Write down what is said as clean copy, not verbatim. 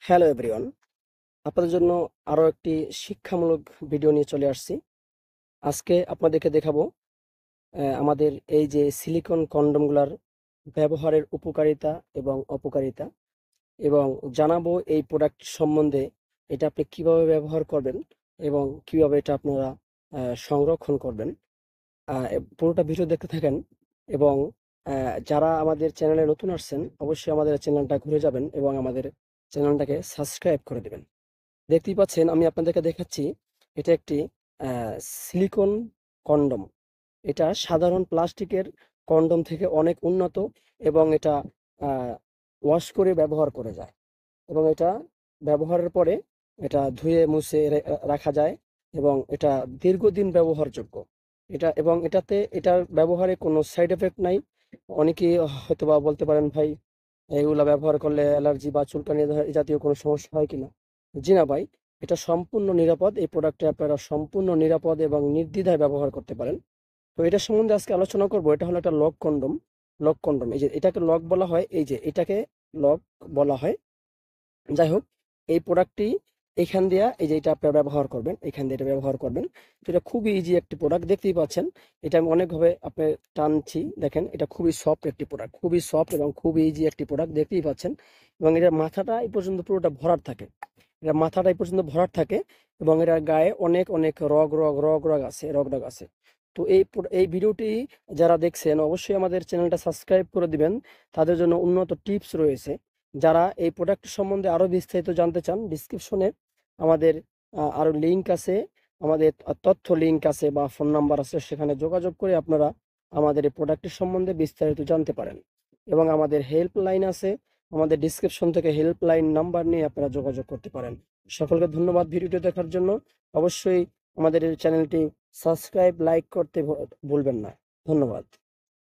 Hello everyone, আপনাদের জন্য আরো একটি শিক্ষামূলক ভিডিও নিয়ে চলে আসছি। আজকে আপনাদেরকে দেখাবো আমাদের এই যে সিলিকন কন্ডোমগুলার ব্যবহারের উপকারিতা এবং অপকারিতা, এবং জানাবো এই প্রোডাক্ট সম্বন্ধে, এটা আপনি কিভাবে ব্যবহার করবেন এবং কিভাবে এটা আপনারা সংরক্ষণ করবেন। পুরোটা ভিডিও দেখতে থাকেন এবং যারা আমাদের চ্যানেলে নতুন আসছেন অবশ্যই আমাদের চ্যানেলটা ঘুরে যাবেন এবং আমাদের চ্যানেলটাকে সাবস্ক্রাইব করে দেবেন। দেখতেই পাচ্ছেন, আমি আপনাদেরকে দেখাচ্ছি। এটা একটি সিলিকন কন্ডম। এটা সাধারণ প্লাস্টিকের কন্ডম থেকে অনেক উন্নত এবং এটা ওয়াশ করে ব্যবহার করে যায়, এবং এটা ব্যবহারের পরে এটা ধুয়ে মুছে রাখা যায় এবং এটা দীর্ঘদিন ব্যবহারযোগ্য। এটা এবং এটার ব্যবহারে কোনো সাইড এফেক্ট নাই। অনেকেই হয়তোবা বলতে পারেন, ভাই এগুলা ব্যবহার করলে অ্যালার্জি বা চুলকানি এই জাতীয় কোনো সমস্যা হয় কিনা? জি না ভাই, এটা সম্পূর্ণ নিরাপদ। এই প্রোডাক্টটা আপনারা সম্পূর্ণ নিরাপদ এবং নির্দ্বিধায় ব্যবহার করতে পারেন। তো এটা সম্বন্ধে আজকে আলোচনা করব। এটা হলো একটা লক কন্ডম। লক কন্ডম, এই যে এটাকে লক বলা হয়, এই যে এটাকে লক বলা হয়। যাই হোক, এই প্রোডাক্টটি এখান দিয়া, এই যে এটা আপনারা ব্যবহার করবেন, এখান দিয়ে এটা ব্যবহার করবেন। তো এটা খুবই ইজি একটি প্রোডাক্ট, দেখতেই পাচ্ছেন। এটা আমি অনেকভাবে আপনি টানছি, দেখেন এটা খুবই সফট একটি প্রোডাক্ট, খুবই সফট এবং খুবই ইজি একটি প্রোডাক্ট, দেখতেই পাচ্ছেন। এবং এটার মাথাটা এই পর্যন্ত পুরোটা ভরাট থাকে, এটা মাথাটা এই পর্যন্ত ভরাট থাকে, এবং এটার গায়ে অনেক অনেক রগ রগ আছে। তো এই ভিডিওটি যারা দেখছেন অবশ্যই আমাদের চ্যানেলটা সাবস্ক্রাইব করে দিবেন। তাদের জন্য উন্নত টিপস রয়েছে। যারা এই প্রোডাক্ট সম্বন্ধে আরো বিস্তারিত জানতে চান, ডিসক্রিপশনে আমাদের আরো লিংক আছে, আমাদের তথ্য লিংক আছে বা ফোন নাম্বার আছে, সেখানে যোগাযোগ করে আপনারা আমাদের এই প্রোডাক্টের সম্বন্ধে বিস্তারিত জানতে পারেন। এবং আমাদের হেল্পলাইন আছে, আমাদের ডিসক্রিপশন থেকে হেল্পলাইন নাম্বার নিয়ে আপনারা যোগাযোগ করতে পারেন। সকলকে ধন্যবাদ ভিডিওটি দেখার জন্য। অবশ্যই আমাদের এই চ্যানেলটি সাবস্ক্রাইব, লাইক করতে ভুলবেন না। ধন্যবাদ।